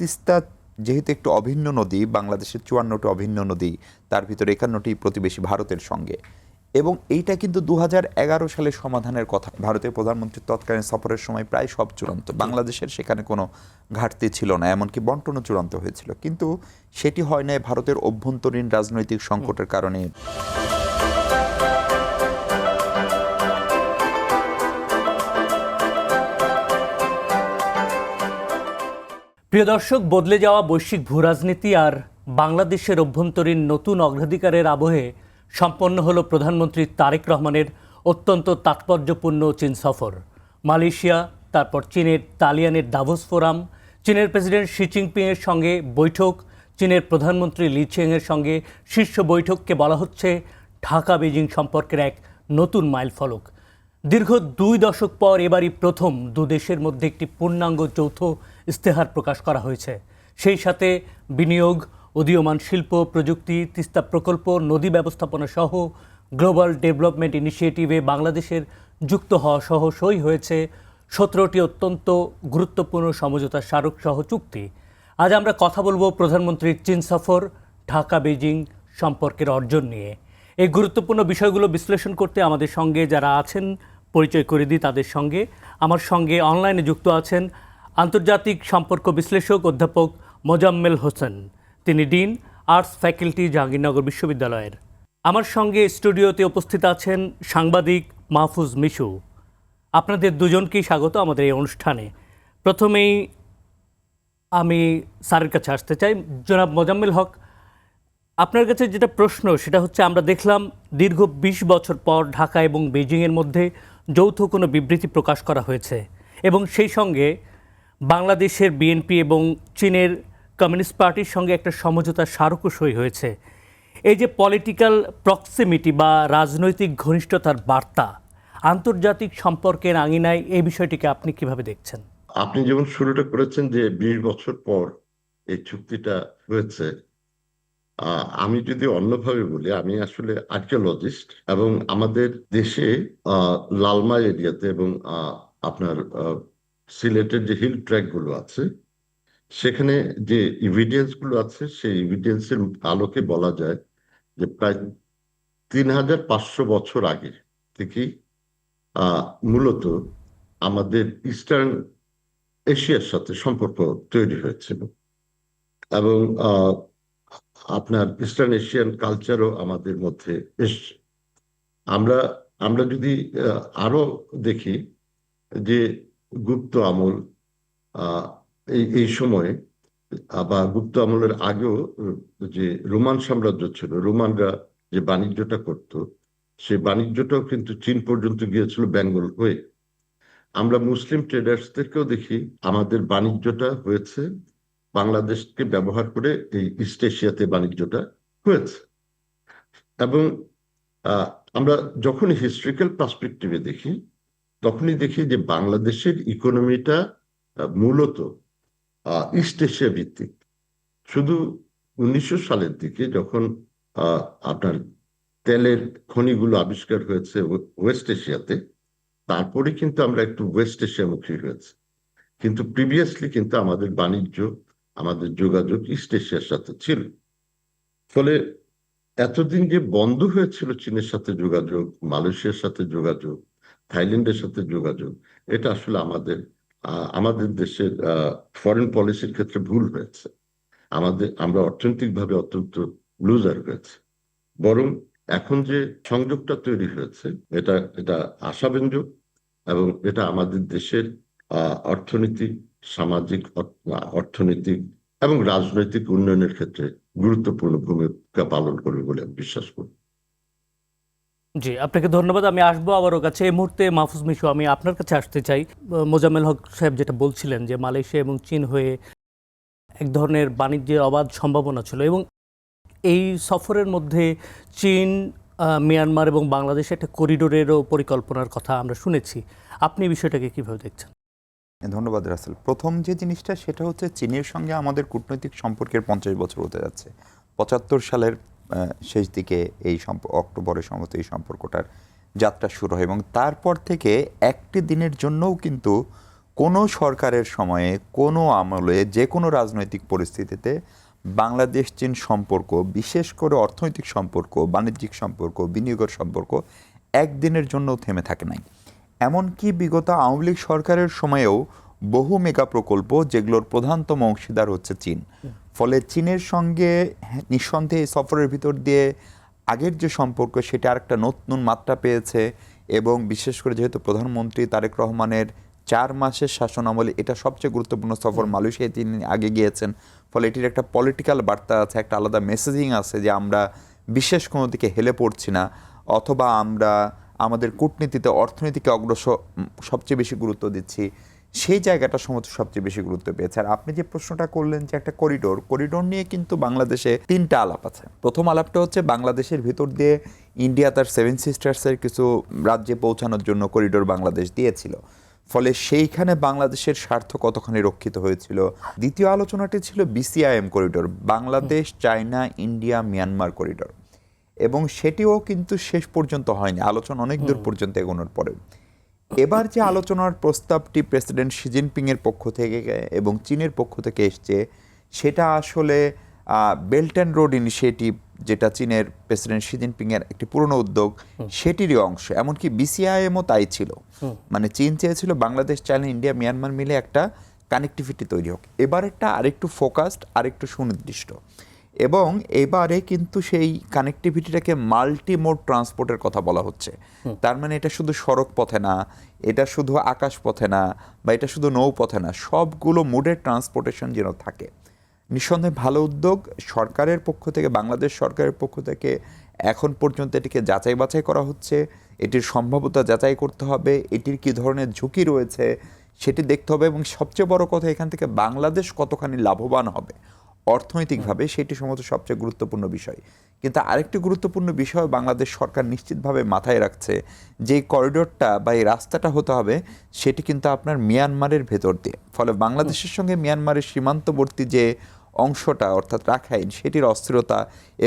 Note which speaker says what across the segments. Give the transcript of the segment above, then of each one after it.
Speaker 1: তিস্তা যেহেতু একটু অভিন্ন নদী, বাংলাদেশের ৫৪টি অভিন্ন নদী, তার ভিতরে ৫১টি প্রতিবেশী ভারতের সঙ্গে, এবং এইটা কিন্তু ২০১১ সালে সমাধানের কথা। ভারতের প্রধানমন্ত্রী তৎকালীন সফরের সময় প্রায় সব চূড়ান্ত, বাংলাদেশের সেখানে কোনো ঘাটতি ছিল না, এমনকি বন্টনও চূড়ান্ত হয়েছিল, কিন্তু সেটি হয় না ভারতের অভ্যন্তরীণ রাজনৈতিক সংকটের কারণে।
Speaker 2: প্রিয় দর্শক, বদলে যাওয়া বৈশ্বিক ভূরাজনীতি আর বাংলাদেশের অভ্যন্তরীণ নতুন অগ্রাধিকারের আবহে সম্পন্ন হলো প্রধানমন্ত্রী তারেক রহমানের অত্যন্ত তাৎপর্যপূর্ণ চীন সফর। মালয়েশিয়া, তারপর চীনের তালিয়ানের দাভোস ফোরাম, চীনের প্রেসিডেন্ট শি জিনপিংয়ের সঙ্গে বৈঠক, চীনের প্রধানমন্ত্রী লি চিয়াংয়ের সঙ্গে শীর্ষ বৈঠককে বলা হচ্ছে ঢাকা বেজিং সম্পর্কের এক নতুন মাইলফলক। দীর্ঘ ২ দশক পর এবারই প্রথম দুদেশের মধ্যে একটি পূর্ণাঙ্গ যৌথ ইস্তেহার প্রকাশ করা হয়েছে। সেই সাথে বিনিয়োগ, উদীয়মান শিল্প, প্রযুক্তি, তিস্তা প্রকল্প, নদী ব্যবস্থাপনা সহ গ্লোবাল ডেভেলপমেন্ট ইনিশিয়েটিভে বাংলাদেশের যুক্ত হওয়া সহ সই হয়েছে ১৭টি অত্যন্ত গুরুত্বপূর্ণ সমঝোতা স্মারক সহ চুক্তি। আজ আমরা কথা বলবো প্রধানমন্ত্রীর চীন সফর, ঢাকা বেজিং সম্পর্কের অর্জন নিয়ে। এই গুরুত্বপূর্ণ বিষয়গুলো বিশ্লেষণ করতে আমাদের সঙ্গে যারা আছেন পরিচয় করে দিই তাদের সঙ্গে। আমার সঙ্গে অনলাইনে যুক্ত আছেন আন্তর্জাতিক সম্পর্ক বিশ্লেষক অধ্যাপক মোজাম্মেল হোসেন, তিনি ডিন, আর্টস ফ্যাকাল্টি, জাহাঙ্গীরনগর বিশ্ববিদ্যালয়ের। আমার সঙ্গে স্টুডিওতে উপস্থিত আছেন সাংবাদিক মাহফুজ মিশু। আপনাদের দুজনকেই স্বাগত আমাদের এই অনুষ্ঠানে। প্রথমেই আমি স্যারের কাছে আসতে চাই। জনাব মোজাম্মেল হক, আপনার কাছে যেটা প্রশ্ন সেটা হচ্ছে, আমরা দেখলাম দীর্ঘ ২০ বছর পর ঢাকা এবং বেজিংয়ের মধ্যে যৌথ কোনো বিবৃতি প্রকাশ করা হয়েছে, এবং সেই সঙ্গে বাংলাদেশের বিএনপি এবং চীনের কমিউনিস্ট পার্টির সঙ্গে একটা সমঝোতা স্মারকও সই হয়েছে। এই যে পলিটিক্যাল প্রক্সিমিটি বা রাজনৈতিক ঘনিষ্ঠতার বার্তা আন্তর্জাতিক সম্পর্কের আঙিনায়, এই বিষয়টিকে আপনি কিভাবে দেখছেন?
Speaker 3: আপনি যেমন শুরুটা করেছেন যে ২০ বছর পর এই চুক্তিটা হয়েছে, আমি যদি অন্যভাবে বলি, আমি আসলে আর্কিওলজিস্ট, এবং আমাদের দেশে লালমাই এরিয়াতে এবং আপনার সিলেটের যে হিল ট্র্যাক গুলো আছে সেখানে যে ইভিডেন্স গুলো আছে, সেই ইভিডেন্সের আলোকে বলা যায় যে প্রায় ৩৫০০ বছর আগে থেকেই মূলত আমাদের ইস্টার্ন এশিয়ার সাথে সম্পর্ক তৈরি হয়েছিল, এবং আপনার ইস্টার্ন এশিয়ান কালচারও আমাদের মধ্যে এসছে। আমরা আমরা যদি আরো দেখি যে গুপ্ত আমল, এই সময়ে বা গুপ্ত আমলের আগেও যে রোমান সাম্রাজ্য ছিল, রোমানরা যে বাণিজ্যটা করত, সেই বাণিজ্যটাও কিন্তু চীন পর্যন্ত গিয়েছিল বেঙ্গল হয়ে। আমরা মুসলিম ট্রেডার্সদেরকেও দেখি আমাদের বাণিজ্যটা হয়েছে বাংলাদেশকে ব্যবহার করে, এই ইস্ট এশিয়াতে বাণিজ্যটা হয়েছে। এবং আমরা যখন হিস্ট্রিক্যাল পার্সপেক্টিভে দেখি, তখনই দেখি যে বাংলাদেশের ইকোনমিটা মূলত ইস্ট এশিয়া ভিত্তিক। শুধু ১৯০০ সালের দিকে যখন আপনার তেলের খনিগুলো আবিষ্কার হয়েছে ওয়েস্ট এশিয়াতে, তারপরে কিন্তু আমরা একটু ওয়েস্ট এশিয়ামুখী হয়েছে, কিন্তু প্রিভিয়াসলি কিন্তু আমাদের বাণিজ্য, আমাদের যোগাযোগ ইস্ট এশিয়ার সাথে ছিল। ফলে এতদিন যে বন্ধ হয়েছিল চীনের সাথে যোগাযোগ, মালয়েশিয়ার সাথে যোগাযোগ, থাইল্যান্ডের সাথে যোগাযোগ, এটা আসলে আমাদের দেশের ফরেন পলিসির ক্ষেত্রে ভুল হয়েছে। আমরা অর্থনৈতিকভাবে অত্যন্ত লুজার হয়েছে। বরং এখন যে সংযোগটা তৈরি হয়েছে, এটা আশাব্যঞ্জক, এবং এটা আমাদের দেশের অর্থনীতি, সামাজিক, অর্থনৈতিক এবং রাজনৈতিক উন্নয়নের ক্ষেত্রে গুরুত্বপূর্ণ ভূমিকা পালন করবে বলে আমি বিশ্বাস করি।
Speaker 2: জি, আপনাকে ধন্যবাদ। আমি আসবো আবার ওর কাছে। এই মুহূর্তে মাহফুজ মিশু, আমি আপনার কাছে আসতে চাই। মোজাম্মেল হক সাহেব যেটা বলছিলেন যে মালয়েশিয়া এবং চীন হয়ে এক ধরনের বাণিজ্যের অবাধ সম্ভাবনা ছিল, এবং এই সফরের মধ্যে চীন, মিয়ানমার এবং বাংলাদেশে একটা করিডোরেরও পরিকল্পনার কথা আমরা শুনেছি। আপনি বিষয়টাকে কিভাবে দেখছেন?
Speaker 1: ধন্যবাদ রাসেল। প্রথম যে জিনিসটা সেটা হচ্ছে, চীনের সঙ্গে আমাদের কূটনৈতিক সম্পর্কের ৫০ বছর হতে যাচ্ছে। ৭৫ সালের শেষ দিকে অক্টোবরের সম্ভবত এই সম্পর্কটার যাত্রা শুরু হয়, এবং তারপর থেকে একটি দিনের জন্যও কিন্তু কোনো সরকারের সময়ে কোনো আমলে যে কোনো রাজনৈতিক পরিস্থিতিতে বাংলাদেশ চীন সম্পর্ক, বিশেষ করে অর্থনৈতিক সম্পর্ক, বাণিজ্যিক সম্পর্ক, বিনিয়োগের সম্পর্ক একদিনের জন্য থেমে থাকে নাই। এমনকি বিগত আওয়ামী লীগ সরকারের সময়েও বহু মেগা প্রকল্প যেগুলোর প্রধানতম অংশীদার হচ্ছে চীন। ফলে চীনের সঙ্গে নিঃসন্দেহে এই সফরের ভিতর দিয়ে আগের যে সম্পর্ক সেটা আরেকটা নতুন মাত্রা পেয়েছে। এবং বিশেষ করে যেহেতু প্রধানমন্ত্রী তারেক রহমানের 4 মাসের শাসন আমলে এটা সবচেয়ে গুরুত্বপূর্ণ সফর, মালয়েশিয়ায় তিনি আগে গিয়েছেন। ফলে এটির একটা পলিটিক্যাল বার্তা আছে, একটা আলাদা মেসেজিং আছে যে আমরা বিশেষ কোনো দিকে হেলে পড়ছি না, অথবা আমরা আমাদের কূটনীতিতে অর্থনীতিকে অগ্রসর সবচেয়ে বেশি গুরুত্ব দিচ্ছি। সেই জায়গাটা সম্ভবত সবচেয়ে বেশি গুরুত্ব পেয়েছে। আর আপনি যে প্রশ্নটা করলেন যে একটা করিডোর নিয়ে কিন্তু বাংলাদেশে 3টা আলাপ আছে। প্রথম আলাপটা হচ্ছে বাংলাদেশের ভিতর দিয়ে ইন্ডিয়া তার 7 সিস্টার্সের কিছু রাজ্যে পৌঁছানোর জন্য করিডোর বাংলাদেশ দিয়েছিল। ফলে সেইখানে বাংলাদেশের স্বার্থ কতখানি রক্ষিত হয়েছিল। দ্বিতীয় আলোচনাটি ছিল BCIM corridor, Bangladesh China India Myanmar corridor, এবং সেটিও কিন্তু শেষ পর্যন্ত হয়নি, আলোচনা অনেক দূর পর্যন্ত এগোনোর পরেও। এবার যে আলোচনার প্রস্তাবটি প্রেসিডেন্ট শি জিনপিং এর পক্ষ থেকে এবং চীনের পক্ষ থেকে এসছে, সেটা আসলে বেল্ট অ্যান্ড রোড ইনিশিয়েটিভ, যেটা চীনের প্রেসিডেন্ট শি জিনপিং এর একটি পুরনো উদ্যোগ, সেটিরই অংশ। এমনকি BCIMও তাই ছিল। মানে চীন চেয়েছিল বাংলাদেশ চায়না ইন্ডিয়া মিয়ানমার মিলে একটা কানেক্টিভিটি তৈরি হোক। এবারেরটা আরেকটু ফোকাসড, আরেকটু সুনির্দিষ্ট, এবং এবারে কিন্তু সেই কানেক্টিভিটিটাকে মাল্টি মোড ট্রান্সপোর্টের কথা বলা হচ্ছে। তার মানে এটা শুধু সড়ক পথে না, এটা শুধু আকাশ পথে না, বা এটা শুধু নৌপথে না, সবগুলো মোডের ট্রান্সপোর্টেশন যেন থাকে। নিঃসন্দেহে ভালো উদ্যোগ। সরকারের পক্ষ থেকে, বাংলাদেশ সরকারের পক্ষ থেকে এখন পর্যন্ত এটিকে যাচাই বাছাই করা হচ্ছে। এটির সম্ভাব্যতা যাচাই করতে হবে, এটির কী ধরনের ঝুঁকি রয়েছে সেটি দেখতে হবে, এবং সবচেয়ে বড় কথা এখান থেকে বাংলাদেশ কতখানি লাভবান হবে অর্থনৈতিকভাবে, সেটি সম্ভবত সবচেয়ে গুরুত্বপূর্ণ বিষয়। কিন্তু আরেকটি গুরুত্বপূর্ণ বিষয় বাংলাদেশ সরকার নিশ্চিতভাবে মাথায় রাখছে, যে করিডোরটা বা এই রাস্তাটা হতে হবে সেটি কিন্তু আপনার মিয়ানমারের ভেতর দিয়ে। ফলে বাংলাদেশের সঙ্গে মিয়ানমারের সীমান্তবর্তী যে অংশটা অর্থাৎ রাখাইন, সেটির অস্থিরতা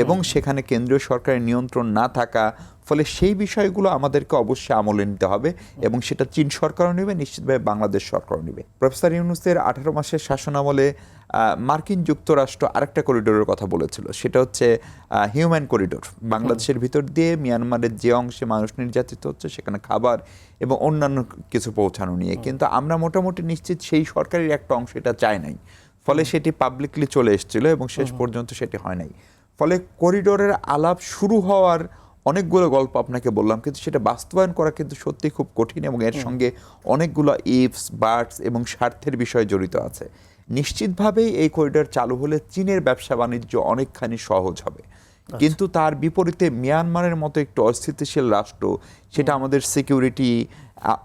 Speaker 1: এবং সেখানে কেন্দ্রীয় সরকারের নিয়ন্ত্রণ না থাকা, ফলে সেই বিষয়গুলো আমাদেরকে অবশ্যই আমলে নিতে হবে, এবং সেটা চীন সরকারও নেবে, নিশ্চিতভাবে বাংলাদেশ সরকারও নেবে। প্রফেসর ইউনূসের 18 মাসের শাসনামলে মার্কিন যুক্তরাষ্ট্র আরেকটা করিডোরের কথা বলেছিল, সেটা হচ্ছে হিউম্যান করিডোর। বাংলাদেশের ভিতর দিয়ে মিয়ানমারের যে অংশে মানুষ নির্যাতিত হচ্ছে সেখানে খাবার এবং অন্যান্য কিছু পৌঁছানো নিয়ে। কিন্তু আমরা মোটামুটি নিশ্চিত সেই সরকারের একটা অংশ এটা চায় নাই, ফলে সেটি পাবলিকলি চলে এসেছিল এবং শেষ পর্যন্ত সেটি হয় নাই। ফলে করিডোরের আলাপ শুরু হওয়ার অনেকগুলো গল্প আপনাকে বললাম, কিন্তু সেটা বাস্তবায়ন করা কিন্তু সত্যি খুব কঠিন, এবং এর সঙ্গে অনেকগুলো ইফস, বাটস এবং স্বার্থের বিষয় জড়িত আছে। নিশ্চিতভাবেই এই করিডোর চালু হলে চীনের ব্যবসা বাণিজ্য অনেকখানি সহজ হবে, কিন্তু তার বিপরীতে মিয়ানমারের মতো একটু অস্থিতিশীল রাষ্ট্র, সেটা আমাদের সিকিউরিটি,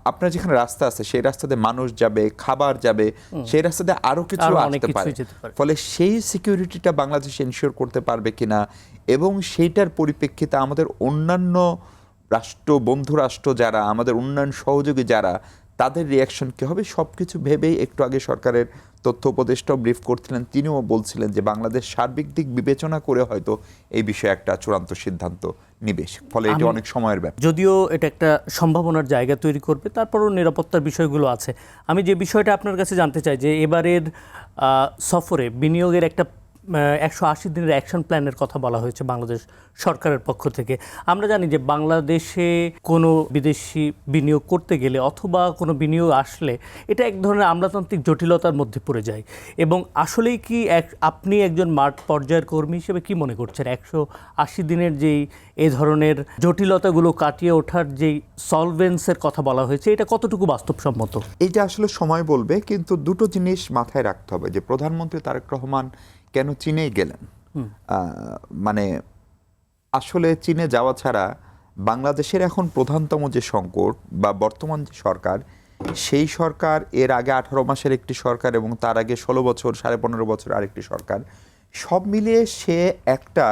Speaker 1: আপনার যেখানে রাস্তা আছে সেই রাস্তাতে মানুষ যাবে, খাবার যাবে, সেই রাস্তাতে আরও কিছু আসতে পারে। ফলে সেই সিকিউরিটিটা বাংলাদেশ এনশিওর করতে পারবে কিনা, এবং সেইটার পরিপ্রেক্ষিতে আমাদের অন্যান্য রাষ্ট্র, বন্ধু রাষ্ট্র যারা, আমাদের উন্নয়ন সহযোগী যারা, তাদের রিয়াকশন কী হবে, সব কিছু ভেবেই একটু আগে সরকারের তথ্য উপদেষ্টাও ব্রিফ করছিলেন, তিনিও বলছিলেন যে বাংলাদেশ সার্বিক দিক বিবেচনা করে হয়তো এই বিষয়ে একটা চূড়ান্ত সিদ্ধান্ত নিবে। ফলে এটি অনেক সময়ের ব্যাপার।
Speaker 2: যদিও এটা একটা সম্ভাবনার জায়গা তৈরি করবে, তারপরও নিরাপত্তার বিষয়গুলো আছে। আমি যে বিষয়টা আপনার কাছে জানতে চাই, যে এবারের সফরে বিনিয়োগের একটা 180 দিনের অ্যাকশন প্ল্যানের কথা বলা হয়েছে বাংলাদেশ সরকারের পক্ষ থেকে। আমরা জানি যে বাংলাদেশে কোনো বিদেশি বিনিয়োগ করতে গেলে অথবা কোনো বিনিয়োগ আসলে এটা এক ধরনের আমলাতান্ত্রিক জটিলতার মধ্যে পড়ে যায়, এবং আসলেই কি আপনি একজন মাঠ পর্যায়ের কর্মী হিসেবে কি মনে করছেন 180 দিনের যেই এই ধরনের জটিলতাগুলো কাটিয়ে ওঠার যেই সলভেন্সের কথা বলা হয়েছে, এটা কতটুকু বাস্তবসম্মত?
Speaker 1: এইটা আসলে সময় বলবে, কিন্তু দুটো জিনিস মাথায় রাখতে হবে, যে প্রধানমন্ত্রী তারেক রহমান কেন চীনেই গেলেন। মানে আসলে চীনে যাওয়া ছাড়া বাংলাদেশের এখন প্রধানতম যে সংকট, বা বর্তমান যে সরকার, সেই সরকার, এর আগে 18 মাসের একটি সরকার, এবং তার আগে 16 বছর, 15.5 বছর আরেকটি সরকার, সব মিলিয়ে সে একটা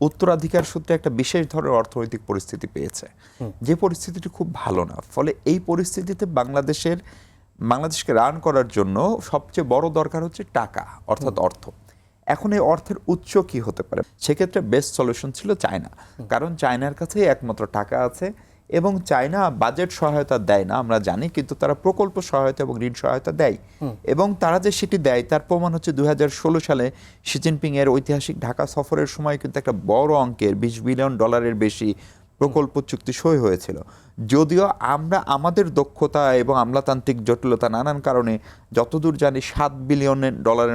Speaker 1: উত্তরাধিকার সূত্রে একটা বিশেষ ধরনের অর্থনৈতিক পরিস্থিতি পেয়েছে, যে পরিস্থিতিটি খুব ভালো না। ফলে এই পরিস্থিতিতে বাংলাদেশকে রান করার জন্য সবচেয়ে বড় দরকার হচ্ছে টাকা, অর্থাৎ অর্থ। এখন এই অর্থের উৎস কি হতে পারে? সেক্ষেত্রে বেস্ট সলিউশন ছিল চায়না, কারণ চায়নার কাছে একমাত্র টাকা আছে এবং চায়না বাজেট সহায়তা দেয় না আমরা জানি, কিন্তু তারা প্রকল্প সহায়তা এবং ঋণ সহায়তা দেয়। এবং তারা যে সেটি দেয় তার প্রমাণ হচ্ছে 2016 সালে শি জিনপিং এর ঐতিহাসিক ঢাকা সফরের সময় কিন্তু একটা বড় অঙ্কের $20 বিলিয়ন বেশি প্রকল্প চুক্তি সই হয়েছিল। যদিও আমরা আমাদের দক্ষতা এবং আমলাতান্ত্রিক জটিলতা নানান কারণে যতদূর জানি $7 বিলিয়ন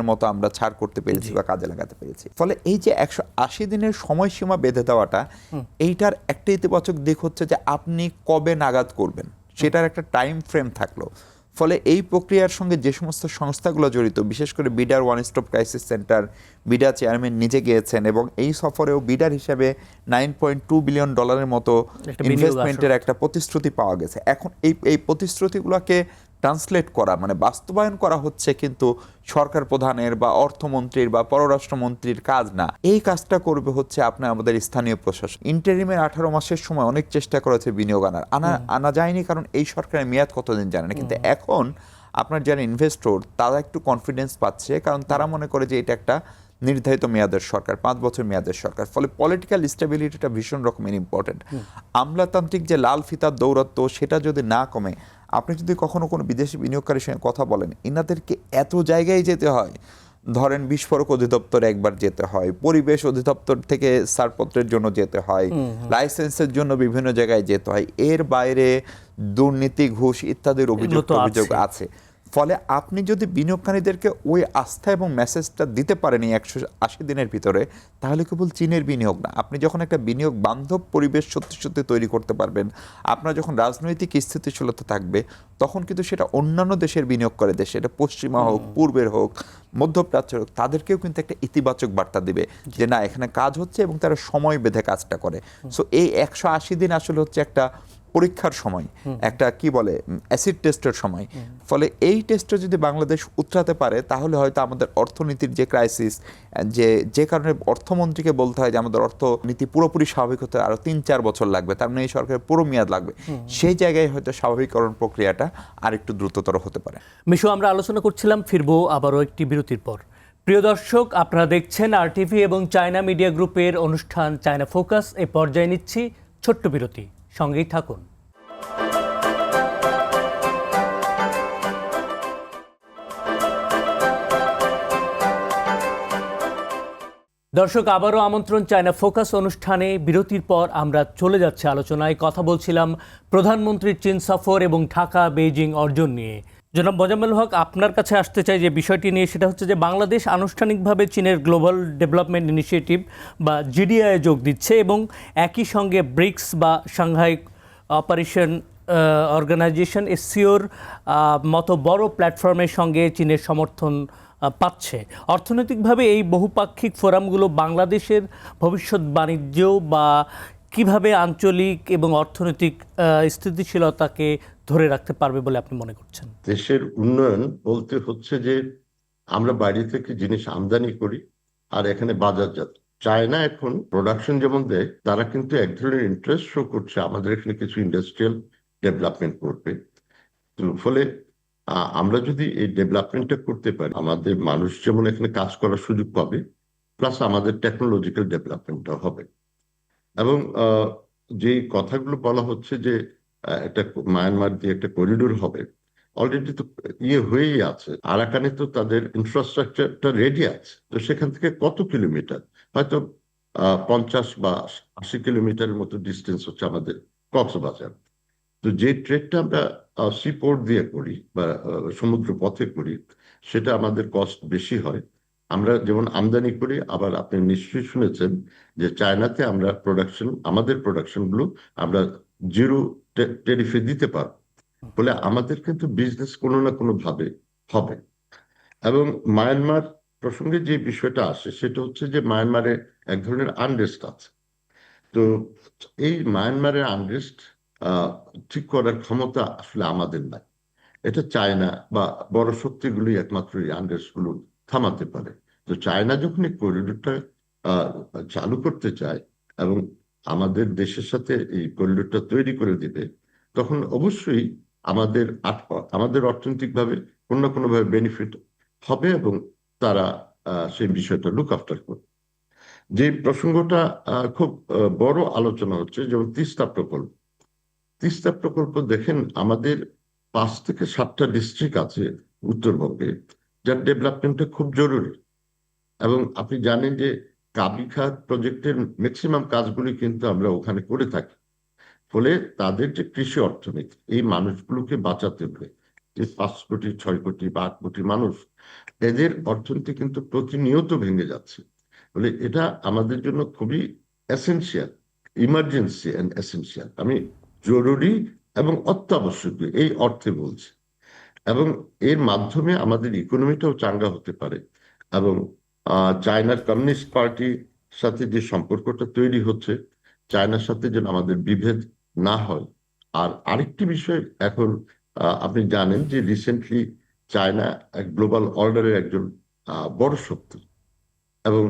Speaker 1: মতো আমরা ছাড় করতে পেরেছি বা কাজে লাগাতে পেরেছি। ফলে এই যে 180 দিনের সময়সীমা বেঁধে দেওয়াটা, এইটার একটা ইতিবাচক দিক হচ্ছে যে আপনি কবে নাগাদ করবেন সেটার একটা টাইম ফ্রেম থাকলো। ফলে এই প্রক্রিয়ার সঙ্গে যে সমস্ত সংস্থাগুলো জড়িত, বিশেষ করে বিডার one stop crisis centre, BIDA chairman নিজে গিয়েছেন এবং এই সফরেও বিডার হিসাবে $9.2 বিলিয়ন মতো ইনভেস্টমেন্টের একটা প্রতিশ্রুতি পাওয়া গেছে। এখন এই প্রতিশ্রুতিগুলোকে ট্রান্সলেট করা মানে বাস্তবায়ন করা হচ্ছে কিন্তু সরকার প্রধানের বা অর্থমন্ত্রীর বা পররাষ্ট্রমন্ত্রীর কাজ না। এই কাজটা করবে হচ্ছে আপনার আমাদের স্থানীয় প্রশাসন। ইন্টারিমের 18 মাসের সময় অনেক চেষ্টা করেছে বিনিয়োগ আনা যায়নি, কারণ এই সরকারের মেয়াদ কতদিন জানে না। কিন্তু এখন আপনার যারা ইনভেস্টর তারা একটু কনফিডেন্স পাচ্ছে, কারণ তারা মনে করে যে এটা একটা নির্ধারিত মেয়াদের সরকার, 5 বছর মেয়াদের সরকার। ফলে পলিটিক্যাল স্টেবিলিটিটা ভীষণ রকমের ইম্পর্টেন্ট। আমলাতান্ত্রিক যে লাল ফিতার দৌরত্ব সেটা যদি না কমে, আপনি যদি কখনো কোনো বিদেশি বিনিয়োগকারীর সঙ্গে কথা বলেন, এনাদেরকে এত জায়গায় যেতে হয়, ধরেন বিস্ফোরক অধিদপ্তরে একবার যেতে হয়, পরিবেশ অধিদপ্তর থেকে ছাড়পত্রের জন্য যেতে হয়, লাইসেন্সের জন্য বিভিন্ন জায়গায় যেতে হয়, এর বাইরে দুর্নীতি, ঘুষ ইত্যাদির অভিযোগ আছে। ফলে আপনি যদি বিনিয়োগকারীদেরকে ওই আস্থা এবং মেসেজটা দিতে পারেন এই 180 দিনের ভিতরে, তাহলে কেবল চীনের বিনিয়োগ না, আপনি যখন একটা বিনিয়োগ বান্ধব পরিবেশ সত্যি সত্যি তৈরি করতে পারবেন, আপনার যখন রাজনৈতিক স্থিতিশীলতা থাকবে, তখন কিন্তু সেটা অন্যান্য দেশের বিনিয়োগ করে দেশে, এটা পশ্চিমা হোক, পূর্বের হোক, মধ্যপ্রাচ্যের হোক, তাদেরকেও কিন্তু একটা ইতিবাচক বার্তা দিবে যে না, এখানে কাজ হচ্ছে এবং তারা সময় বেঁধে কাজটা করে। সো এই 180 দিন আসলে হচ্ছে একটা পরীক্ষার সময়, একটা কি বলে অ্যাসিড টেস্টের সময়। ফলে এই টেস্টে যদি বাংলাদেশ উতরাতে পারে, তাহলে হয়তো আমাদের অর্থনীতির যে ক্রাইসিস, যে কারণে অর্থমন্ত্রীকে বলতে হয় যে আমাদের অর্থনীতি পুরোপুরি স্বাভাবিক হতে আরো 3-4 বছর লাগবে, তার মানে এই সরকারের পুরো মেয়াদ লাগবে, সেই জায়গায় হয়তো স্বাভাবিকরণ প্রক্রিয়াটা আর একটু দ্রুততর হতে পারে।
Speaker 2: মিশু, আমরা আলোচনা করছিলাম, ফিরবো আবারও একটি বিরতির পর। প্রিয় দর্শক, আপনারা দেখছেন RTV এবং চায়না মিডিয়া গ্রুপের অনুষ্ঠান চায়না ফোকাস। এই পর্যায়ে নিচ্ছি ছোট্ট বিরতি, সঙ্গেই থাকুন। দর্শক, আবারও আমন্ত্রণ চায়না ফোকাস অনুষ্ঠানে। বিরতির পর আমরা চলে যাচ্ছি আলোচনায়। কথা বলছিলাম প্রধানমন্ত্রীর চীন সফর এবং ঢাকা বেইজিং অর্জন নিয়ে। জনাব মোজাম্মেল হক, আপনার কাছে আসতে চাই যে বিষয়টি নিয়ে, সেটা হচ্ছে যে বাংলাদেশ আনুষ্ঠানিকভাবে চীনের গ্লোবাল ডেভেলপমেন্ট ইনিশিয়েটিভ বা GDI যোগ দিচ্ছে এবং একই সঙ্গে ব্রিক্স বা সাংহাই অপারেশন অর্গানাইজেশন SCOর মতো বড় প্ল্যাটফর্মের সঙ্গে চীনের সমর্থন পাচ্ছে। অর্থনৈতিকভাবে এই বহুপাক্ষিক ফোরামগুলো বাংলাদেশের ভবিষ্যৎ বাণিজ্য বা কিভাবে আঞ্চলিক এবং অর্থনৈতিক স্থিতিশীলতাকে ধরে রাখতে পারবে বলে আপনি মনে করছেন?
Speaker 3: দেশের উন্নয়ন বলতে হচ্ছে যে আমরা বাইরে থেকে জিনিস আমদানি করি আর এখানে বাজারজাত। চায়না এখন প্রোডাকশন যেমন দেয়, তারা কিন্তু এক ধরনের ইন্টারেস্ট শো করছে আমাদের এখানে কিছু ইন্ডাস্ট্রিয়াল ডেভেলপমেন্ট করবে। তো ফলে আমরা যদি এই ডেভেলপমেন্টটা করতে পারি, আমাদের মানুষ যেমন এখানে কাজ করার সুযোগ পাবে, প্লাস আমাদের টেকনোলজিক্যাল ডেভেলপমেন্টটা হবে। এবং যে কথাগুলো বলা হচ্ছে যে একটা মায়ানমার দিয়ে একটা করিডোর হবে, অলরেডি তো হয়েই আছে। আরাকানে তো তাদের ইনফ্রাস্ট্রাকচারটা রেডি আছে। তো সেখান থেকে কত কিলোমিটার, হয়তো 50 বা 80 কিলোমিটারের মতো ডিস্টেন্স হচ্ছে আমাদের কক্সবাজার। তো যে ট্রেডটা আমরা সি পোর্ট দিয়ে করি বা সমুদ্র পথে করি, সেটা আমাদের কস্ট বেশি হয়। আমরা যেমন আমদানি করি, আবার আপনি নিশ্চয়ই শুনেছেন যে চায়নাতে আমরা আমাদের প্রোডাকশন গুলো আমরা জিরো ট্যারিফে দিতে পারবো। বলে আমাদের কিন্তু বিজনেস কোনো না কোনো ভাবে হবে। এবং মায়ানমার প্রসঙ্গে যে বিষয়টা আসে, সেটা হচ্ছে যে মায়ানমারে এক ধরনের আনরেস্ট আছে। তো এই মায়ানমারের আনরেস্ট ঠিক করার ক্ষমতা আসলে আমাদের নাই। এটা চায়না বা বড় শক্তিগুলি একমাত্র এই আনরেস্ট গুলো থামাতে পারে। তো চায়না যখন এই করিডোরটা চালু করতে চায় এবং আমাদের দেশের সাথে এই করিডোরটা তৈরি করে দিবে, তখন অবশ্যই আমাদের অর্থনৈতিকভাবে কোনো না কোনোভাবে বেনিফিট হবে এবং তারা সেই বিষয়টা লুক আফটার করবে। যে প্রসঙ্গটা খুব বড় আলোচনা হচ্ছে, যেমন তিস্তা প্রকল্প। তিস্তা প্রকল্প দেখেন, আমাদের 5 থেকে 7টা ডিস্ট্রিক্ট আছে উত্তরবঙ্গে, যার ডেভেলপমেন্টটা খুব জরুরি। এবং আপনি জানেন যে কাবিখাত প্রজেক্টের ম্যাক্সিমাম কাজগুলি কিন্তু আমরা ওখানে করে থাকি। ফলে তাদের যে কৃষি অর্থনীতি, এই মানুষগুলোকে বাঁচাতে হবে। যে 5 কোটি 6 কোটি বা 8 কোটি মানুষ, এদের অর্থনীতি কিন্তু প্রতিনিয়ত ভেঙে যাচ্ছে। ফলে এটা আমাদের জন্য খুবই এসেনশিয়াল, ইমার্জেন্সি অ্যান্ড এসেনশিয়াল। আমি জরুরি এবং অত্যাবশ্যকীয় এই অর্থে বলছি। এবং এর মাধ্যমে আমাদের ইকোনমিটাও চাঙ্গা হতে পারে। এবং চায়নার কমিউনিস্ট পার্টির সাথে যে সম্পর্কটা তৈরি হচ্ছে, চায়নার সাথে যেন আমাদের বিভেদ না হয়। আর আরেকটি বিষয়, এখন আপনি জানেন যে রিসেন্টলি চায়না এক গ্লোবাল অর্ডারের একজন বড় শক্তি। এবং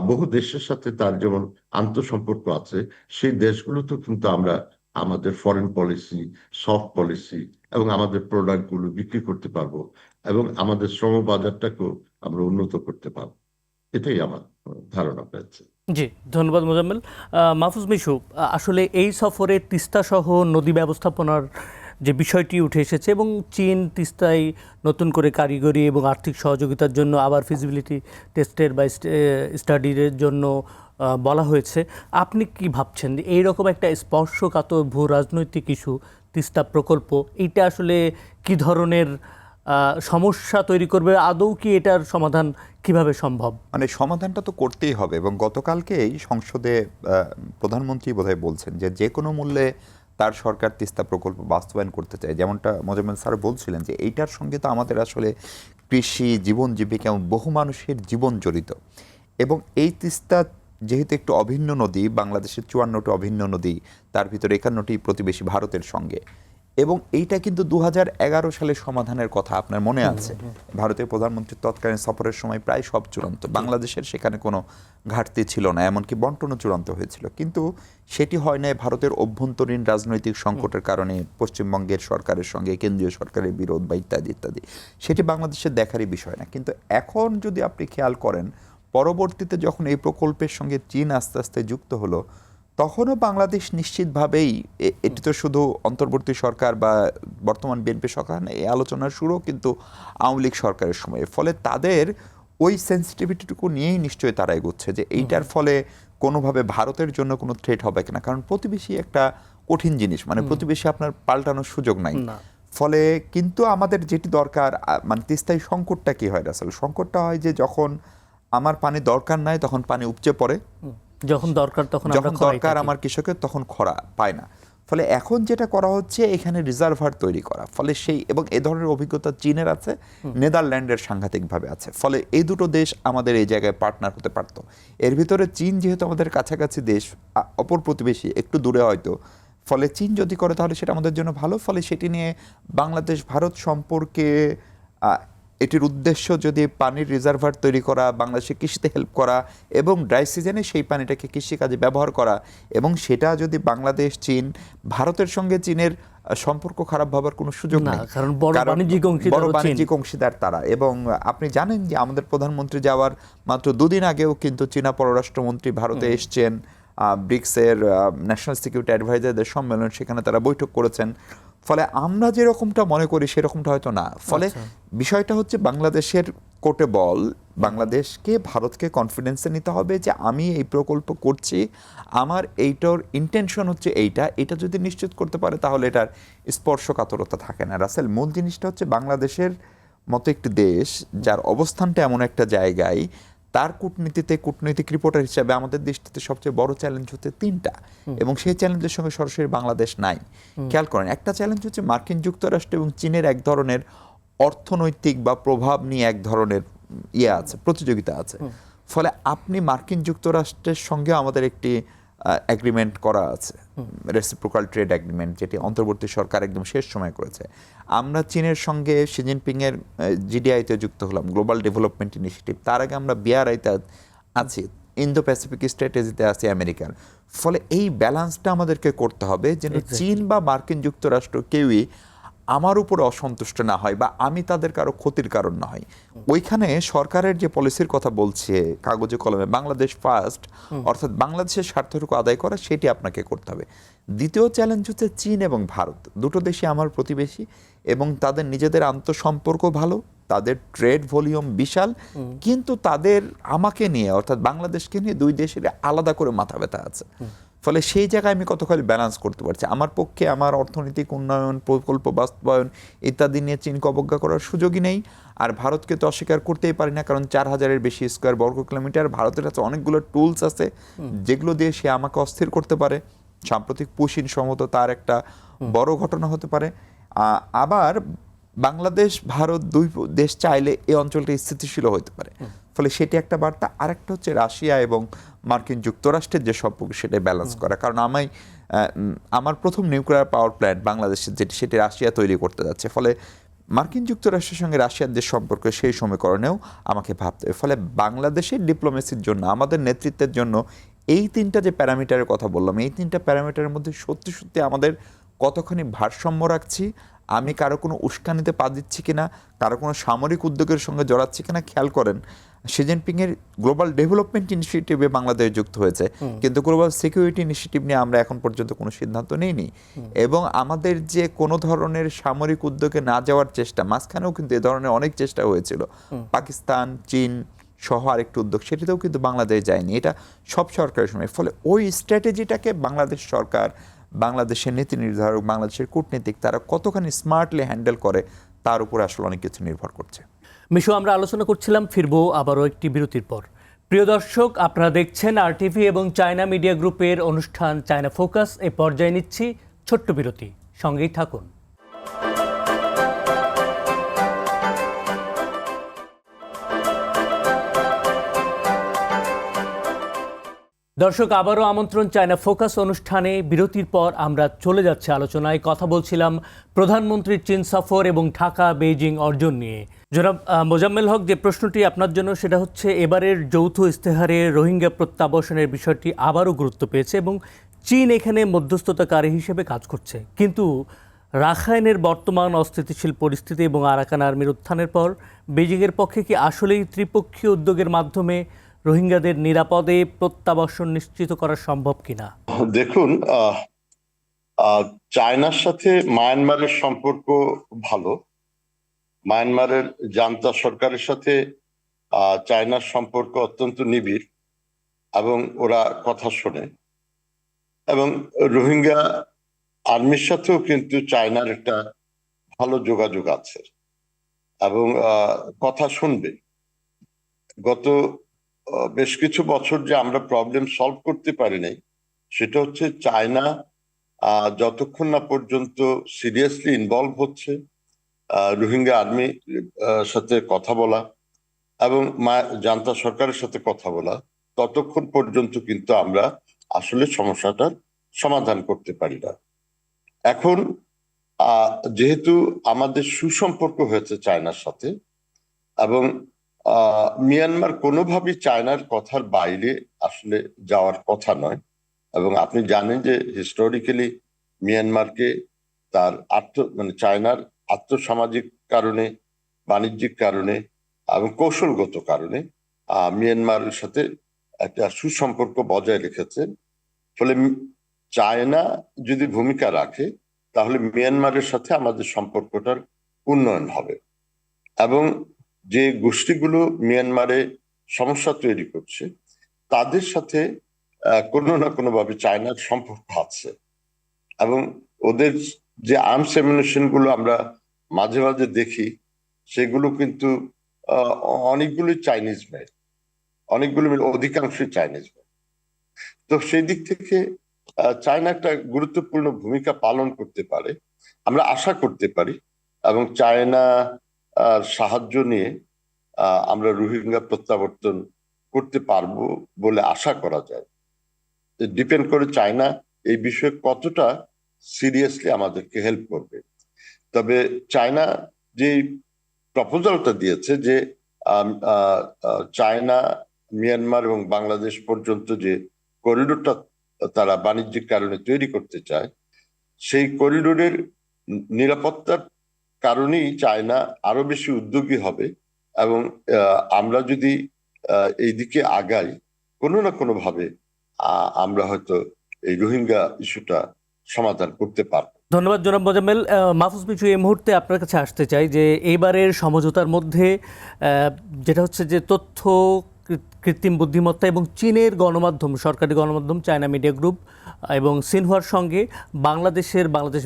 Speaker 3: বহু দেশের সাথে তার যেমন আন্তঃসম্পর্ক আছে, সেই দেশগুলোতেও কিন্তু আমরা আমাদের ফরেন পলিসি, সফট পলিসি এবং আমাদের প্রোডাক্ট গুলো বিক্রি করতে পারবো, এবং আমাদের শ্রম বাজারটাকেও আমরা উন্নত করতে পারবো। এটাই আমার ধারণা পেয়েছে।
Speaker 2: জি, ধন্যবাদ মোজাম্মেল। মাহফুজ মিশু, আসলে এই সফরে তিস্তা সহ নদী ব্যবস্থাপনার যে বিষয়টি উঠে এসেছে এবং চীন তিস্তায় নতুন করে কারিগরি এবং আর্থিক সহযোগিতার জন্য আবার ফিজিবিলিটি টেস্টের বা স্টাডির জন্য বলা হয়েছে, আপনি কি ভাবছেন এইরকম একটা স্পর্শকাতর ভূ রাজনৈতিক ইস্যু তিস্তা প্রকল্প, এইটা আসলে কি ধরনের সমস্যা তৈরি করবে? আদৌ কি এটার সমাধান কিভাবে সম্ভব?
Speaker 1: মানে সমাধানটা তো করতেই হবে, এবং গতকালকেই সংসদে প্রধানমন্ত্রী বোধহয় বলছেন যে যে কোনো মূল্যে তার সরকার তিস্তা প্রকল্প বাস্তবায়ন করতে চায়। যেমনটা মোজাম্মেল স্যার বলছিলেন যে এইটার সঙ্গে তো আমাদের আসলে কৃষি, জীবন জীবিকা এবং বহু মানুষের জীবন জড়িত। এবং এই তিস্তা যেহেতু একটু অভিন্ন নদী, বাংলাদেশের 54টি অভিন্ন নদী, তার ভিতরে 51টি প্রতিবেশী ভারতের সঙ্গে, এবং এইটা কিন্তু 2011 সালে সমাধানের কথা আপনার মনে আছে। ভারতের প্রধানমন্ত্রীর তৎকালীন সফরের সময় প্রায় সব চূড়ান্ত, বাংলাদেশের সেখানে কোনো ঘাটতি ছিল না, এমনকি বন্টনও চূড়ান্ত হয়েছিল। কিন্তু সেটি হয় না ভারতের অভ্যন্তরীণ রাজনৈতিক সংকটের কারণে, পশ্চিমবঙ্গের সরকারের সঙ্গে কেন্দ্রীয় সরকারের বিরোধ বা ইত্যাদি ইত্যাদি। সেটি বাংলাদেশের দেখারই বিষয় না। কিন্তু এখন যদি আপনি খেয়াল করেন, পরবর্তীতে যখন এই প্রকল্পের সঙ্গে চীন আস্তে আস্তে যুক্ত হলো, তখনও বাংলাদেশ নিশ্চিতভাবেই, এটি তো শুধু অন্তর্বর্তী সরকার বা বর্তমান বিএনপি সরকার না, এই আলোচনার শুরুও কিন্তু আওয়ামী লীগ সরকারের সময়। ফলে তাদের ওই সেন্সিটিভিটিটুকু নিয়েই নিশ্চয়ই তারা এগোচ্ছে যে এইটার ফলে কোনোভাবে ভারতের জন্য কোনো থ্রেট হবে কিনা। কারণ প্রতিবেশী একটা কঠিন জিনিস, মানে প্রতিবেশী আপনার পাল্টানোর সুযোগ নাই। ফলে কিন্তু আমাদের যেটি দরকার, মানে তিস্তায় সংকটটা কি হয় রাসেল? সংকটটা হয় যে যখন আমার পানি দরকার নাই তখন পানি উপচে পড়ে,
Speaker 2: যখন দরকার আমার
Speaker 1: কৃষকের তখন খরা পায় না। ফলে এখন যেটা করা হচ্ছে, এখানে রিজার্ভার তৈরি করা। ফলে সেই, এবং এ ধরনের অভিজ্ঞতা চীনের আছে, নেদারল্যান্ডের সাংঘাতিকভাবে আছে। ফলে এই দুটো দেশ আমাদের এই জায়গায় পার্টনার হতে পারতো। এর ভিতরে চীন যেহেতু আমাদের কাছাকাছি দেশ, অপর প্রতিবেশী একটু দূরে হয়তো, ফলে চীন যদি করে তাহলে সেটা আমাদের জন্য ভালো। ফলে সেটি নিয়ে বাংলাদেশ ভারত সম্পর্কে এটির উদ্দেশ্য যদি পানির রিজার্ভার তৈরি করা, বাংলাদেশে কৃষিতে হেল্প করা এবং ড্রাই সিজনে সেই পানিটাকে কৃষিকাজে ব্যবহার করা, এবং সেটা যদি বাংলাদেশ, চীন, ভারতের সঙ্গে চীনের সম্পর্ক খারাপ ভাবার কোনো সুযোগ নেই,
Speaker 2: কারণ বড় বাণিজ্যিক
Speaker 1: অংশীদার তারা। এবং আপনি জানেন যে আমাদের প্রধানমন্ত্রী যাওয়ার মাত্র 2 দিন আগেও কিন্তু চীনা পররাষ্ট্রমন্ত্রী ভারতে এসছেন, ব্রিক্সের ন্যাশনাল সিকিউরিটি অ্যাডভাইজারদের সম্মেলন, সেখানে তারা বৈঠক করেছেন। ফলে আমরা যেরকমটা মনে করি সেরকমটা হয়তো না। ফলে বিষয়টা হচ্ছে বাংলাদেশের কোর্টে বল, বাংলাদেশকে ভারতকে কনফিডেন্সে নিতে হবে যে আমি এই প্রকল্প করছি, আমার এইটার ইন্টেনশন হচ্ছে এইটা, এটা যদি নিশ্চিত করতে পারে তাহলে এটার স্পর্শকাতরতা থাকে না। রাসেল, মূল জিনিসটা হচ্ছে বাংলাদেশের মতো একটি দেশ যার অবস্থানটা এমন একটা জায়গায়, তার কূটনৈতিক রিপোর্টার হিসাবে আমাদের দেশটিতে সবচেয়ে বড় চ্যালেঞ্জ হচ্ছে 3টা, এবং সেই চ্যালেঞ্জের সঙ্গে সরাসরি বাংলাদেশ নাই। খেয়াল করেন, একটা চ্যালেঞ্জ হচ্ছে মার্কিন যুক্তরাষ্ট্র এবং চীনের এক ধরনের অর্থনৈতিক বা প্রভাব নিয়ে এক ধরনের আছে, প্রতিযোগিতা আছে। ফলে আপনি মার্কিন যুক্তরাষ্ট্রের সঙ্গে আমাদের একটি এগ্রিমেন্ট করা আছে, রেসিপ্রোকাল ট্রেড এগ্রিমেন্ট, যেটি অন্তর্বর্তী সরকার একদম শেষ সময় করেছে। আমরা চীনের সঙ্গে শি জিনপিংয়ের জিডিআইতে যুক্ত হলাম, গ্লোবাল ডেভেলপমেন্ট ইনিশিয়েটিভ। তার আগে আমরা বিআরআইতে আছি, ইন্দো প্যাসিফিক স্ট্র্যাটেজিতে আছি আমেরিকার। ফলে এই ব্যালেন্সটা আমাদেরকে করতে হবে যেন চীন বা মার্কিন যুক্তরাষ্ট্র কেউই আমার উপর অসন্তুষ্ট না হয় বা আমি তাদের কারো ক্ষতির কারণ না হয়। ওইখানে সরকারের যে পলিসির কথা বলছে কাগজে কলমে বাংলাদেশ ফার্স্ট, অর্থাৎ বাংলাদেশের স্বার্থটুকু আদায় করা, সেটি আপনাকে করতে হবে। দ্বিতীয় চ্যালেঞ্জ হচ্ছে চীন এবং ভারত, দুটো দেশই আমার প্রতিবেশী এবং তাদের নিজেদের আন্তঃসম্পর্ক ভালো, তাদের ট্রেড ভলিউম বিশাল, কিন্তু তাদের আমাকে নিয়ে অর্থাৎ বাংলাদেশকে নিয়ে দুই দেশের আলাদা করে মাথা ব্যথা আছে। ফলে সেই জায়গায় আমি কতখানি ব্যালেন্স করতে পারছি। আমার পক্ষে আমার অর্থনৈতিক উন্নয়ন, প্রকল্প বাস্তবায়ন ইত্যাদি নিয়ে চীনকে অবজ্ঞা করার সুযোগই নেই। আর ভারতকে তো অস্বীকার করতেই পারি না, কারণ 4000-এর বেশি স্কোয়ার বর্গ কিলোমিটার, ভারতের কাছে অনেকগুলো টুলস আছে যেগুলো দিয়ে সে আমাকে অস্থির করতে পারে। সাম্প্রতিক পুশিন সম্ভবত তার একটা বড় ঘটনা হতে পারে। আবার বাংলাদেশ ভারত দুই দেশ চাইলে এই অঞ্চলটা স্থিতিশীল হতে পারে। ফলে সেটি একটা বার্তা। আরেকটা হচ্ছে রাশিয়া এবং মার্কিন যুক্তরাষ্ট্রের যে সম্পর্ক সেটা ব্যালেন্স করা, কারণ আমার প্রথম নিউক্লিয়ার পাওয়ার প্ল্যান্ট বাংলাদেশের সেটি রাশিয়া তৈরি করতে যাচ্ছে। ফলে মার্কিন যুক্তরাষ্ট্রের সঙ্গে রাশিয়ার যে সম্পর্ক সেই সমীকরণেও আমাকে ভাবতে হবে। ফলে বাংলাদেশের ডিপ্লোমেসির জন্য, আমাদের নেতৃত্বের জন্য এই তিনটা যে প্যারামিটারের কথা বললাম, এই তিনটা প্যারামিটারের মধ্যে সত্যি সত্যি আমাদের কতখানি ভারসাম্য রাখছি, আমি কারো কোনো উস্কানিতে পা দিচ্ছি কিনা, কারো কোনো সামরিক উদ্যোগের সঙ্গে জড়াচ্ছি কিনা। খেয়াল করেন শি জিনপিংয়ের গ্লোবাল ডেভেলপমেন্ট ইনিশিয়েটিভে বাংলাদেশ যুক্ত হয়েছে, কিন্তু গ্লোবাল সিকিউরিটি ইনিশিয়েটিভ নিয়ে আমরা এখন পর্যন্ত কোনো সিদ্ধান্ত নিইনি। এবং আমাদের যে কোনো ধরনের সামরিক উদ্যোগে না যাওয়ার চেষ্টা, মাঝখানেও কিন্তু এ ধরনের অনেক চেষ্টা হয়েছিল, পাকিস্তান, চীন সহ আরেকটি উদ্যোগ, সেটিতেও কিন্তু বাংলাদেশ যায়নি। এটা সব সরকারের সময়। ফলে ওই স্ট্র্যাটেজিটাকে বাংলাদেশ সরকার, বাংলাদেশের নীতি নির্ধারক, বাংলাদেশের কূটনীতিক তারা কতখানি স্মার্টলি হ্যান্ডেল করে তার উপরে আসলে অনেক কিছু নির্ভর করছে।
Speaker 2: মিশু, আমরা আলোচনা করছিলাম, ফিরবো আবারও একটি বিরতির পর। প্রিয় দর্শক, আপনারা দেখছেন আরটিভি এবং চায়না মিডিয়া গ্রুপের অনুষ্ঠান চায়না ফোকাস। এ পর্যায়ে নিচ্ছি ছোট্ট বিরতি, সঙ্গেই থাকুন। দর্শক, আবারও আমন্ত্রণ চায়না ফোকাস অনুষ্ঠানে। বিরতির পর আমরা চলে যাচ্ছি আলোচনায়। কথা বলছিলাম প্রধানমন্ত্রীর চীন সফর এবং ঢাকা বেইজিং অর্জন নিয়ে। জনাব মোজাম্মেল হক, যে প্রশ্নটি আপনার জন্য সেটা হচ্ছে, এবারের যৌথ ইস্তেহারে রোহিঙ্গা প্রত্যাবাসনের বিষয়টি আবারও গুরুত্ব পেয়েছে এবং চীন এখানে মধ্যস্থতাকারী হিসেবে কাজ করছে। কিন্তু রাখাইনের বর্তমান অস্থিতিশীল পরিস্থিতি এবং আরাকান আর্মির উত্থানের পর বেইজিংয়ের পক্ষে কি আসলেই ত্রিপক্ষীয় উদ্যোগের মাধ্যমে রোহিঙ্গাদের নিরাপদে প্রত্যাবাসন নিশ্চিত করা সম্ভব কিনা?
Speaker 3: দেখুন, চায়নার সাথে মায়ানমারের সম্পর্ক ভালো। মায়ানমারের জান্তা সরকারের সাথে চায়নার সম্পর্ক অত্যন্ত নিবিড় এবং ওরা কথা শোনে। এবং রোহিঙ্গা আর্মির সাথেও কিন্তু চায়নার একটা ভালো যোগাযোগ আছে এবং কথা শুনবে। গত বেশ কিছু বছর যে আমরা প্রবলেম সলভ করতে পারি নাই, সেটা হচ্ছে চায়না যতক্ষণ না পর্যন্ত সিরিয়াসলি ইনভলভ হচ্ছে রোহিঙ্গা আর্মি সাথে কথা বলা এবং জান্তা সরকারের সাথে কথা বলা, ততক্ষণ পর্যন্ত কিন্তু আমরা আসলে সমস্যাটার সমাধান করতে পারি না। এখন যেহেতু আমাদের সুসম্পর্ক হয়েছে চায়নার সাথে এবং মিয়ানমার কোনোভাবেই চায়নার কথার বাইরে আসলে যাওয়ার কথা নয়। এবং আপনি জানেন যে হিস্টোরিক্যালি মিয়ানমারকে তার চায়নার আর্থসামাজিক কারণে, বাণিজ্যিক কারণে এবং কৌশলগত কারণে মিয়ানমারের সাথে একটা সুসম্পর্ক বজায় রেখেছে। ফলে চায়না যদি ভূমিকা রাখে তাহলে মিয়ানমারের সাথে আমাদের সম্পর্কটার উন্নয়ন হবে। এবং যে গোষ্ঠীগুলো মিয়ানমারে সমস্যা তৈরি করছে তাদের সাথে কোনো না কোনো ভাবে চায়নার সম্পর্ক আছে। এবং ওদের যে আর্মস অ্যামিউনিশন গুলো আমরা মাঝে মাঝে দেখি, সেগুলো কিন্তু অনেকগুলোই চাইনিজ মেড, অধিকাংশই চাইনিজ মেড। তো সেই দিক থেকে চায়না একটা গুরুত্বপূর্ণ ভূমিকা পালন করতে পারে, আমরা আশা করতে পারি। এবং চায়না সাহায্য নিয়ে আমরা রোহিঙ্গা প্রত্যাবর্তন করতে পারবো বলে আশা করা যায়। ডিপেন্ড করে চায়না এই বিষয়ে কতটা সিরিয়াসলি আমাদেরকে হেল্প করবে। তবে চায়না যে প্রপোজালটা দিয়েছে যে চায়না মিয়ানমার এবং বাংলাদেশ পর্যন্ত যে করিডোরটা তারা বাণিজ্যিক কারণে তৈরি করতে চায়, সেই করিডোরের নিরাপত্তার কারণেই চায়না আরো বেশি উদ্যোগী হবে। এবং আমরা যদি এই দিকে আগাই, কোনো না কোনো ভাবে আমরা হয়তো এই রোহিঙ্গা ইস্যুটা সমাধান করতে পারবো।
Speaker 2: ধন্যবাদ জনাব মোজাম্মেল। মাহফুজ মিঠু, এই মুহূর্তে আপনার কাছে আসতে চাই যে এইবারের সমঝোতার মধ্যে যেটা হচ্ছে যে তথ্য, কৃত্রিম বুদ্ধিমত্তা এবং চীনের গণমাধ্যম, সরকারি গণমাধ্যম চায়না মিডিয়া গ্রুপ এবং সিনহুয়ার সঙ্গে বাংলাদেশ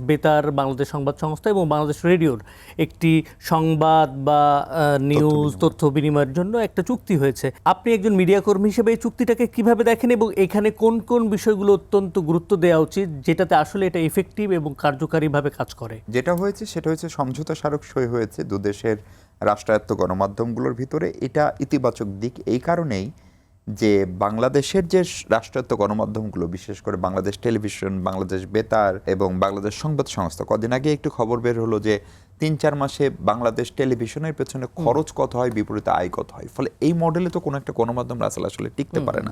Speaker 2: বেতার, বাংলাদেশ সংবাদ সংস্থা এবং বাংলাদেশ রেডিওর একটি সংবাদ বা নিউজ তথ্য বিনিময়ের জন্য একটা চুক্তি হয়েছে। আপনি একজন মিডিয়া কর্মী হিসেবে এই চুক্তিটাকে কিভাবে দেখেন এবং এখানে কোন কোন বিষয়গুলো অত্যন্ত গুরুত্ব দেওয়া উচিত যেটাতে আসলে এটা এফেক্টিভ এবং কার্যকারীভাবে কাজ করে?
Speaker 1: যেটা হয়েছে সেটা হচ্ছে সমঝোতা স্মারক সই হয়েছে দুদেশের রাষ্ট্রায়ত্ত গণমাধ্যমগুলোর ভিতরে। এটা ইতিবাচক দিক এই কারণেই যে বাংলাদেশের যে রাষ্ট্রায়ত্ত গণমাধ্যমগুলো, বিশেষ করে বাংলাদেশ টেলিভিশন, বাংলাদেশ বেতার এবং বাংলাদেশ সংবাদ সংস্থা, কদিন আগে একটু খবর বের হলো যে 3-4 মাসে বাংলাদেশ টেলিভিশনের পেছনে খরচ কত হয়, বিপরীতে আয় কত হয়। ফলে এই মডেলে তো কোনো একটা গণমাধ্যম আসলে টিকতে পারে না।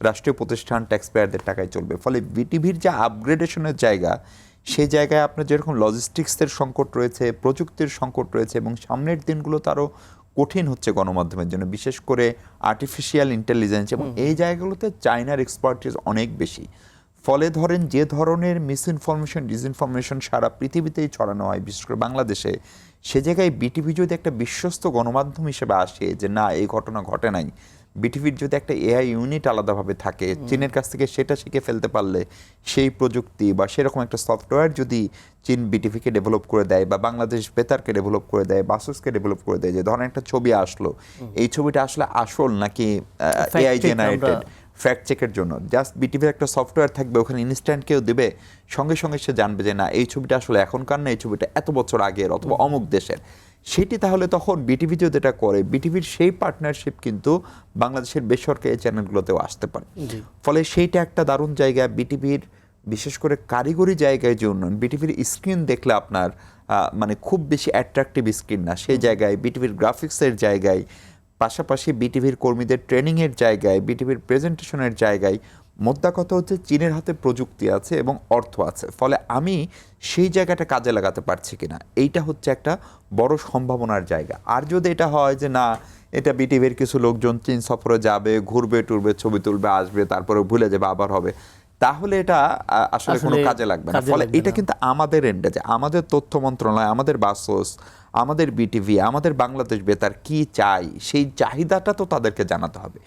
Speaker 1: রাষ্ট্রীয় প্রতিষ্ঠান ট্যাক্স পেয়ারদের টাকায় চলবে। ফলে বিটিভির যে আপগ্রেডেশনের জায়গা, সেই জায়গায় আপনার যেরকম লজিস্টিক্সের সংকট রয়েছে, প্রযুক্তির সংকট রয়েছে এবং সামনের দিনগুলো তারও কঠিন হচ্ছে গণমাধ্যমের জন্য, বিশেষ করে আর্টিফিশিয়াল ইন্টেলিজেন্স, এবং এই জায়গাগুলোতে চায়নার এক্সপার্টিস অনেক বেশি। ফলে ধরেন যে ধরনের মিসইনফরমেশন, ডিসইনফরমেশন সারা পৃথিবীতেই ছড়ানো হয়, বিশেষ করে বাংলাদেশে, সে জায়গায় বিটিভি যদি একটা বিশ্বস্ত গণমাধ্যম হিসেবে আসে যে না এই ঘটনা ঘটে নাই, বিটিভির যদি একটা এআই ইউনিট আলাদাভাবে থাকে, চীনের কাছ থেকে সেটা শিখে ফেলতে পারলে, সেই প্রযুক্তি বা সেরকম একটা সফটওয়্যার যদি চীন বিটিভিকে ডেভেলপ করে দেয় বা বাংলাদেশ বেতারকে ডেভেলপ করে দেয়, বাসুসকে ডেভেলপ করে দেয়, যে ধরেন একটা ছবি আসলো, এই ছবিটা আসলে আসল নাকি এআই জেনারেটেড, ফ্যাক্ট চেকের জন্য জাস্ট বিটিভির একটা সফটওয়্যার থাকবে, ওখানে ইনস্ট্যান্ট কেউ দেবে, সঙ্গে সঙ্গে সে জানবে যে না এই ছবিটা আসলে এখনকার না, এই ছবিটা এত বছর আগের অথবা অমুক দেশের। সেটি তাহলে তখন বিটিভি যদি এটা করে, বিটিভির সেই পার্টনারশিপ কিন্তু বাংলাদেশের বেসরকারি চ্যানেলগুলোতেও আসতে পারে। ফলে সেইটা একটা দারুণ জায়গা। বিটিভির বিশেষ করে কারিগরি জায়গায় যে উন্নয়ন, বিটিভির স্ক্রিন দেখলে আপনার মানে খুব বেশি অ্যাট্রাকটিভ স্ক্রিন না, সেই জায়গায় বিটিভির গ্রাফিক্সের জায়গায়, পাশাপাশি বিটিভির কর্মীদের ট্রেনিংয়ের জায়গায়, বিটিভির প্রেজেন্টেশনের জায়গায়, মোদ্দা কথা হচ্ছে চীনের হাতে প্রযুক্তি আছে এবং অর্থ আছে। ফলে আমি সেই জায়গাটা কাজে লাগাতে পারছি কিনা, এইটা হচ্ছে একটা বড় সম্ভাবনার জায়গা। আর যদি এটা হয় যে না, এটা বিটিভির কিছু লোকজন চীন সফরে যাবে, ঘুরবে টুরবে, ছবি তুলবে, আসবে, তারপরে ভুলে যাবে, আবার হবে, তাহলে এটা আসলে কোনো কাজে লাগবে না। ফলে এটা কিন্তু আমাদের এন্ডে, যে আমাদের তথ্য মন্ত্রণালয়, আমাদের বাসস, আমাদের বিটিভি, আমাদের বাংলাদেশ বেতার কি চাই, সেই চাহিদাটা তো তাদেরকে জানাতে হবে।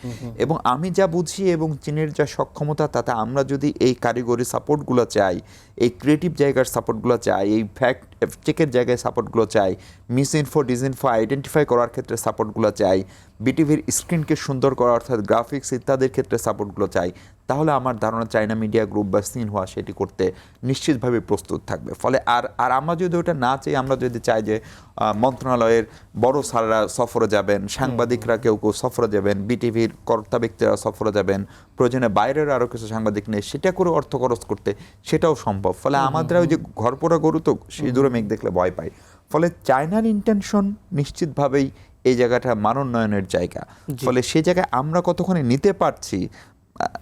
Speaker 1: এবং আমি যা বুঝি এবং চীনের যা সক্ষমতা, তাতে আমরা যদি এই কারিগরি সাপোর্টগুলো চাই, এই ক্রিয়েটিভ জায়গার সাপোর্টগুলো চাই, এই ফ্যাক্ট চেকের জায়গায় সাপোর্টগুলো চাই, মিসইনফো ডিসইনফো আইডেন্টিফাই করার ক্ষেত্রে সাপোর্টগুলো চাই, বিটিভির স্ক্রিনকে সুন্দর করা অর্থাৎ গ্রাফিক্স ইত্যাদির ক্ষেত্রে সাপোর্টগুলো চাই, তাহলে আমার ধারণা চায়না মিডিয়া গ্রুপ বা সিনহুয়া সেটি করতে নিশ্চিতভাবে প্রস্তুত থাকবে। ফলে আর আমরা যদি ওটা না চাই, আমরা যদি চাই যে মন্ত্রণালয়ের বড় স্যাররা সফরে যাবেন, সাংবাদিকরা কেউ কেউ সফরে যাবেন, বিটিভির কর্তা ব্যক্তিরা সফরে যাবেন, প্রয়োজনে বাইরের আরও কিছু সাংবাদিক নেই, সেটা করে অর্থ খরচ করতে সেটাও সম্ভব। ফলে আমাদের ওই যে ঘরপোড়া গরু তো সিঁদুরে মেঘ দেখলে ভয় পায়। ফলে চায়নার ইন্টেনশন নিশ্চিতভাবেই এই জায়গাটা মানোন্নয়নের জায়গা। ফলে সে জায়গায় আমরা কতক্ষণে নিতে পারছি,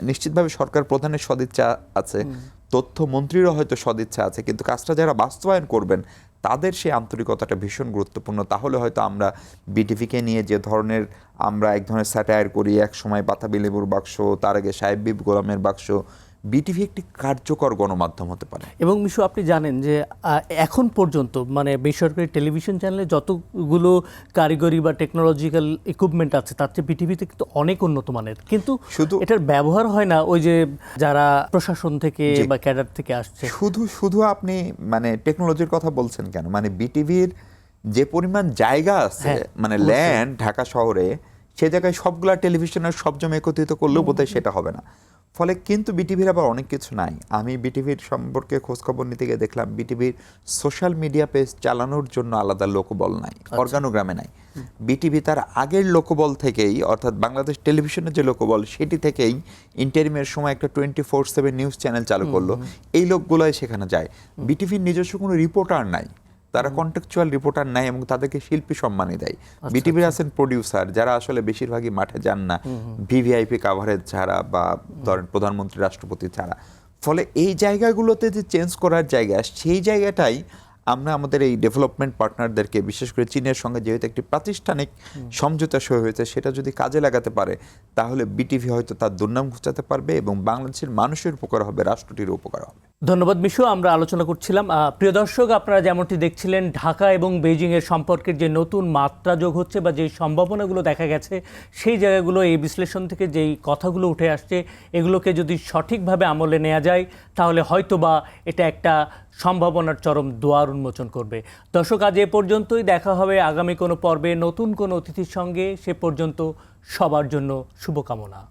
Speaker 1: নিশ্চিতভাবে সরকার প্রধানের সদিচ্ছা আছে, তথ্যমন্ত্রীরও হয়তো সদিচ্ছা আছে, কিন্তু কাজটা যারা বাস্তবায়ন করবেন তাদের সেই আন্তরিকতাটা ভীষণ গুরুত্বপূর্ণ। তাহলে হয়তো আমরা বিটিভিকে নিয়ে যে ধরনের আমরা এক ধরনের স্যাটায়ার করি, এক সময় বাতাবি লেবুর বাক্স, তার আগে সাহেব বিব গোলামের বাক্স, বিটিভি একটি কার্যকর গণমাধ্যম হতে পারে।
Speaker 2: এবং মিশু, আপনি জানেন যে এখন পর্যন্ত মানে বেসরকারি টেলিভিশন চ্যানেলে যতগুলো কারিগরি বা টেকনোলজিক্যাল ইকুইপমেন্ট আছে, তার চেয়ে বিটিভিতে কিন্তু অনেক উন্নত মানের, কিন্তু শুধু এটার ব্যবহার হয় না ওই যে যারা প্রশাসন থেকে বা ক্যাডার থেকে আসছে।
Speaker 1: শুধু আপনি মানে টেকনোলজির কথা বলছেন কেন, মানে বিটিভির যে পরিমাণ জায়গা আছে, মানে ল্যান্ড ঢাকা শহরে, সে জায়গায় সবগুলা টেলিভিশনের সব জমি একত্রিত করলেও বোধহয় সেটা হবে না। ফলে কিন্তু বিটিভির আবার অনেক কিছু নাই। আমি বিটিভির সম্পর্কে খোঁজখবর নিতে গিয়ে দেখলাম বিটিভির সোশ্যাল মিডিয়া পেজ চালানোর জন্য আলাদা লোকবল নাই, অর্গানোগ্রামে নাই। বিটিভি তার আগের লোকবল থেকেই, অর্থাৎ বাংলাদেশ টেলিভিশনের যে লোকবল সেটি থেকেই ইন্টারিমের সময় একটা 24/7 নিউজ চ্যানেল চালু করলো। এই লোকগুলোই সেখানে যায়। বিটিভির নিজস্ব কোনো রিপোর্টার নাই, তারা কন্টেকচুয়াল রিপোর্টার নাই এবং তাদেরকে শিল্পী সম্মানই দেয়। বিটিভির আছেন প্রডিউসার, যারা আসলে বেশিরভাগই মাঠে যান না, ভিভিআইপি কাভারেজ ছাড়া বা ধরেন প্রধানমন্ত্রী রাষ্ট্রপতি ছাড়া। ফলে এই জায়গাগুলোতে যে চেঞ্জ করার জায়গা, সেই জায়গাটাই আমরা আমাদের এই ডেভেলপমেন্ট পার্টনারদেরকে, বিশেষ করে চীনের সঙ্গে যেহেতু একটি প্রাতিষ্ঠানিক সমঝোতা সই হয়েছে, সেটা যদি কাজে লাগাতে পারে তাহলে বিটিভি হয়তো তার দুর্নাম ঘুচাতে পারবে এবং বাংলাদেশের মানুষের উপকার হবে, রাষ্ট্রটির উপকার হবে।
Speaker 2: ধন্যবাদ মিশু। আমরা আলোচনা করছিলাম, প্রিয় দর্শক, আপনারা যেমনটি দেখছিলেন, ঢাকা এবং বেইজিংয়ের সম্পর্কের যে নতুন মাত্রা যোগ হচ্ছে বা যে সম্ভাবনাগুলো দেখা গেছে, সেই জায়গাগুলো, এই বিশ্লেষণ থেকে যেই কথাগুলো উঠে আসছে, এগুলোকে যদি সঠিকভাবে আমলে নেওয়া যায় তাহলে হয়তোবা এটা একটা সম্ভাবনার চরম দুয়ার উন্মোচন করবে। দর্শক, আজ এ পর্যন্তই। দেখা হবে আগামী কোনো পর্বে নতুন কোনো অতিথির সঙ্গে। সে পর্যন্ত সবার জন্য শুভকামনা।